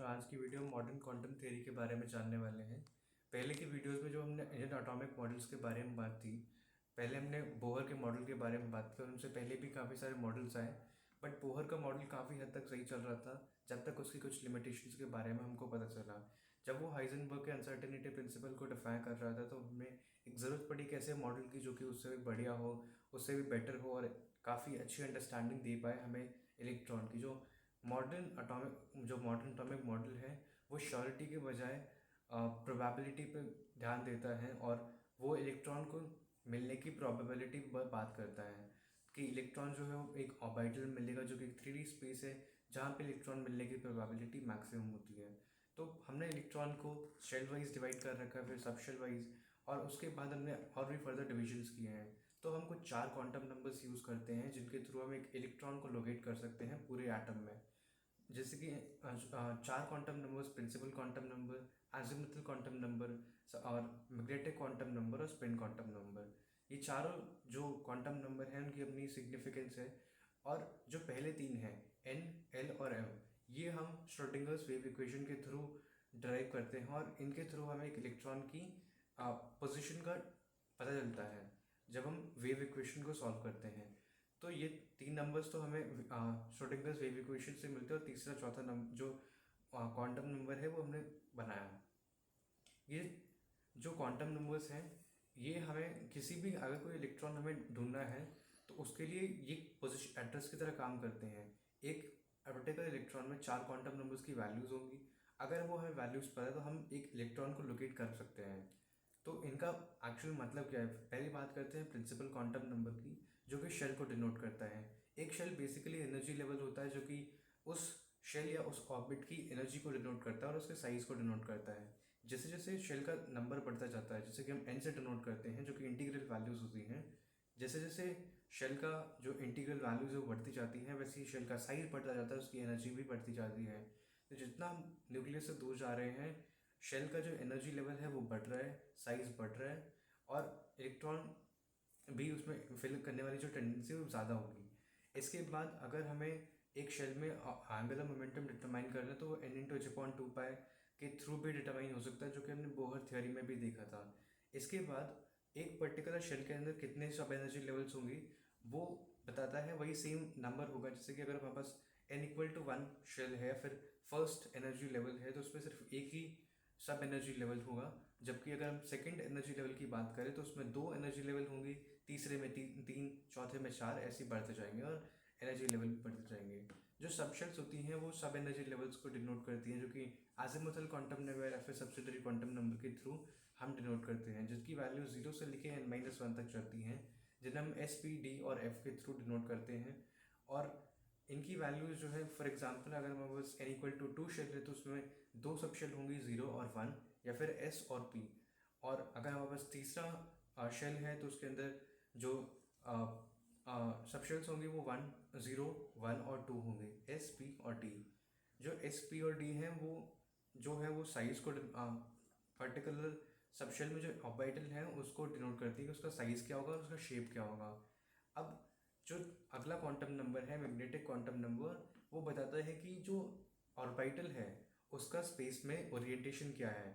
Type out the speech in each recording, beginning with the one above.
आज की वीडियो में मॉडर्न क्वांटम थ्योरी के बारे में जानने वाले हैं। पहले की वीडियोस में जो हमने इंडियन एटॉमिक मॉडल्स के बारे में बात की, पहले हमने बोहर के मॉडल के बारे में बात की और उनसे पहले भी काफ़ी सारे मॉडल्स आए। बट बोहर का मॉडल काफ़ी हद तक सही चल रहा था जब तक उसकी कुछ लिमिटेशंस के बारे में हमको पता चला। जब वो हाइजेनबर्ग के अनसर्टेनिटी प्रिंसिपल को डिफाइन कर रहा था तो हमें एक ज़रूरत पड़ी कि ऐसे मॉडल की जो कि उससे भी बढ़िया हो, उससे भी बेटर हो और काफ़ी अच्छी अंडरस्टैंडिंग दे पाए हमें इलेक्ट्रॉन की। जो मॉडर्न एटॉमिक मॉडल है वो श्योरिटी के बजाय प्रोबेबिलिटी पे ध्यान देता है और वो इलेक्ट्रॉन को मिलने की प्रोबेबिलिटी पर बात करता है कि इलेक्ट्रॉन जो है वो एक ऑर्बिटल में मिलेगा जो कि एक 3D स्पेस है जहाँ पे इलेक्ट्रॉन मिलने की प्रोबेबिलिटी मैक्सिमम होती है। तो हमने इलेक्ट्रॉन को शेल वाइज डिवाइड कर रखा है, फिर सब शेल वाइज, और उसके बाद हमने और भी फर्दर डिविजन्स किए हैं। तो हम कुछ 4 क्वांटम नंबर्स यूज़ करते हैं जिनके थ्रू हम एक इलेक्ट्रॉन को लोकेट कर सकते हैं पूरे एटम में। जैसे कि 4 quantum numbers: principal quantum number, azimuthal quantum number और मैग्नेटिक क्वांटम नंबर और स्पिन क्वांटम नंबर। ये चारों जो क्वांटम नंबर हैं उनकी अपनी सिग्निफिकेंस है। और जो पहले तीन हैं, एन, एल और एम, ये हम श्रोडिंगर्स वेव इक्वेशन के थ्रू ड्राइव करते हैं और इनके थ्रू हमें एक इलेक्ट्रॉन की पोजीशन का पता चलता है जब हम वेव इक्वेशन को सॉल्व करते हैं। तो ये तीन नंबर्स तो हमें श्रोडिंगर्स वेव इक्वेशन से मिलते हैं और तीसरा चौथा नंबर जो क्वांटम नंबर है वो हमने बनाया। ये जो क्वांटम नंबर्स हैं ये हमें किसी भी, अगर कोई इलेक्ट्रॉन हमें ढूंढना है तो उसके लिए ये पोजीशन एड्रेस की तरह काम करते हैं। एक पर्टिकुलर इलेक्ट्रॉन में 4 क्वांटम नंबर्स की वैल्यूज़ होंगी। अगर वो हमें वैल्यूज़ पता है तो हम एक इलेक्ट्रॉन को लोकेट कर सकते हैं। तो इनका एक्चुअल मतलब क्या है? पहली बात करते हैं प्रिंसिपल क्वांटम नंबर की, जो कि शेल को डिनोट करता है। एक शेल बेसिकली एनर्जी लेवल होता है जो कि उस शेल या उस ऑर्बिट की एनर्जी को डिनोट करता है और उसके साइज को डिनोट करता है। जैसे जैसे शेल का नंबर बढ़ता जाता है, जैसे कि हम एन से डिनोट करते हैं जो कि इंटीग्रल वैल्यूज़ होती हैं, जैसे जैसे शेल का जो इंटीग्रल वैल्यूज़ है वो बढ़ती जाती हैं वैसे ही शेल का साइज बढ़ता जाता है, उसकी एनर्जी भी बढ़ती जाती है। तो जितना हम न्यूक्लियस से दूर जा रहे हैं, शेल का जो एनर्जी लेवल है वो बढ़ रहा है, साइज बढ़ रहा है और इलेक्ट्रॉन भी उसमें फिल करने वाली जो टेंडेंसी है वो ज़्यादा होगी। इसके बाद अगर हमें एक शेल में एंगुलर मोमेंटम डिटरमाइन करना है तो n into h upon two pi के थ्रू भी डिटरमाइन हो सकता है, जो कि हमने बोहर थ्योरी में भी देखा था। इसके बाद एक पर्टिकुलर शेल के अंदर कितने सब एनर्जी लेवल्स होंगी वो बताता है, वही सेम नंबर होगा। जैसे कि अगर हमारे पास n equal to one shell है, फिर फर्स्ट एनर्जी लेवल है, तो उसमें सिर्फ एक ही सब एनर्जी लेवल होगा। जबकि अगर हम सेकंड एनर्जी लेवल की बात करें तो उसमें 2 एनर्जी लेवल होंगी, तीसरे में तीन, चौथे में 4, ऐसे ही बढ़ते जाएंगे और एनर्जी लेवल भी बढ़ते जाएंगे। जो सबशेल्स होती हैं वो सब एनर्जी लेवल्स को डिनोट करती हैं, जो कि अजीमुथल क्वांटम नंबर या फिर सब्सिडरी क्वांटम नंबर के थ्रू हम डिनोट करते हैं, जिसकी वैल्यू 0 से लेके n-1 तक चलती हैं, जिन्हें हम एस, पी, डी और एफ के थ्रू डिनोट करते हैं। और इनकी वैल्यूज जो है, फॉर एग्जांपल अगर हमारे पास n इक्वल टू 2 शेल है तो उसमें 2 सब शेल होंगी, 0 और 1, या फिर s और p। और अगर हमारे पास तीसरा शेल है तो उसके अंदर जो सब शेल्स होंगे वो 1, 0, 1 और 2 होंगे, s, p और d। जो s, p और d हैं वो जो है वो साइज को पर्टिकुलर सब शेल में जो ऑर्बिटल है उसको डिनोट करती है कि उसका साइज क्या होगा और उसका शेप क्या होगा। अब जो अगला क्वांटम नंबर है मैग्नेटिक क्वांटम नंबर, वो बताता है कि जो ऑर्बिटल है उसका स्पेस में ओरिएंटेशन क्या है।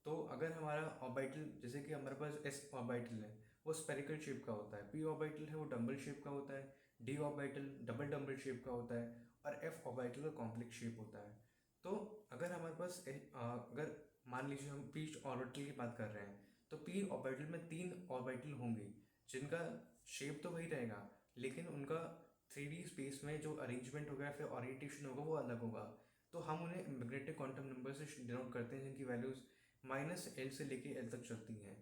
तो अगर हमारा ऑर्बिटल, जैसे कि हमारे पास एस ऑर्बिटल है, वो स्पेरिकल शेप का होता है, पी ऑर्बिटल है वो डम्बल शेप का होता है, D orbital double dumbbell shape का होता है और एफ ऑर्बिटल का कॉम्प्लेक्स शेप होता है। तो अगर हमारे पास अगर मान लीजिए हम पी ऑर्बिटल की बात कर रहे हैं तो पी ऑर्बिटल में 3 ऑर्बिटल होंगे जिनका शेप तो वही रहेगा, लेकिन उनका 3D स्पेस में जो अरेंजमेंट होगा फिर ओरिएंटेशन होगा वो अलग होगा। तो हम उन्हें मैग्नेटिक क्वांटम नंबर से डिनोट करते हैं, जिनकी वैल्यूज़ -L से लेके L तक चलती हैं।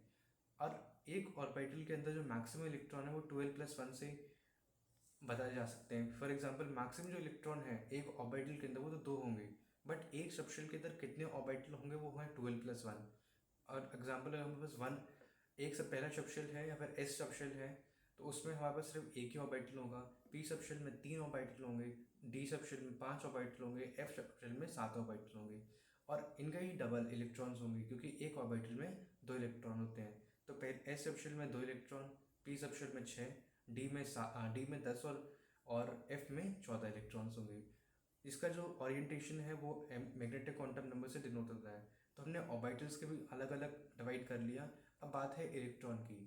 और एक ऑर्बिटल के अंदर जो मैक्सिमम इलेक्ट्रॉन है वो 12+1 से बताए जा सकते हैं। फॉर एग्जांपल मैक्सिमम जो इलेक्ट्रॉन है एक ऑर्बिटल के अंदर वो तो 2 होंगे, बट एक सबशेल के अंदर कितने ऑर्बिटल होंगे वो है 12+1। और एग्जांपल अगर हमारे पास वन एक सब पहला सबशेल है या फिर एस सबशेल है तो उसमें हमारे पास सिर्फ एक ही ऑर्बिटल होगा, पी सबशेल में 3 ऑर्बिटल होंगे, डी सबशेल में 5 ऑर्बिटल होंगे, एफ सबशेल में 7 ऑर्बिटल होंगे। और इनका ही डबल इलेक्ट्रॉन्स होंगे क्योंकि एक ऑर्बिटल में 2 इलेक्ट्रॉन होते हैं। तो पहले एस सबशेल में 2 इलेक्ट्रॉन, पी सबशेल में 6, डी में 10 और एफ में 14 इलेक्ट्रॉन्स होंगे। इसका जो ओरिएंटेशन है वो मैग्नेटिक क्वांटम नंबर से डिनोट होता है। तो हमने ऑर्बिटल्स के भी अलग अलग डिवाइड कर लिया। अब बात है इलेक्ट्रॉन की।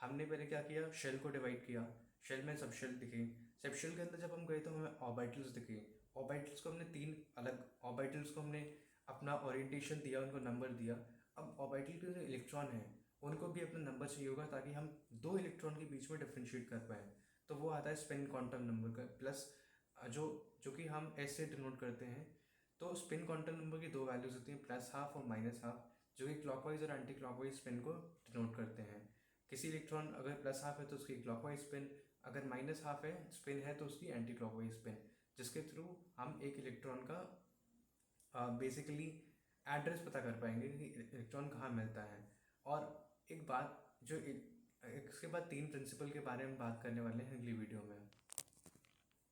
हमने पहले क्या किया, शेल को डिवाइड किया। शेल में सब शेल दिखे। सब शेल के अंदर जब हम गए तो हमें ऑर्बिटल्स दिखे। ऑर्बिटल्स को हमने तीन अलग ऑर्बिटल्स को हमने अपना ओरिएंटेशन दिया, उनको नंबर दिया। अब ऑर्बिटल के जो इलेक्ट्रॉन है उनको भी अपना नंबर चाहिए होगा ताकि हम दो इलेक्ट्रॉन के बीच में डिफ्रेंशिएट कर पाएँ। तो वो आता है स्पिन क्वांटम नंबर का प्लस जो जो कि हम एस से डिनोट करते हैं। तो स्पिन क्वांटम नंबर की दो वैल्यूज होती हैं, +12 और -12, जो कि क्लॉकवाइज और एंटी क्लॉकवाइज स्पिन को डिनोट करते हैं। किसी इलेक्ट्रॉन अगर +12 है तो उसकी क्लॉकवाइज स्पिन, अगर -12 है स्पिन है तो उसकी एंटी क्लॉकवाइज स्पिन, जिसके थ्रू हम एक इलेक्ट्रॉन का बेसिकली एड्रेस पता कर पाएंगे कि इलेक्ट्रॉन कहाँ मिलता है। और एक बात जो इसके बाद तीन प्रिंसिपल के बारे में बात करने वाले हैं अगली वीडियो में।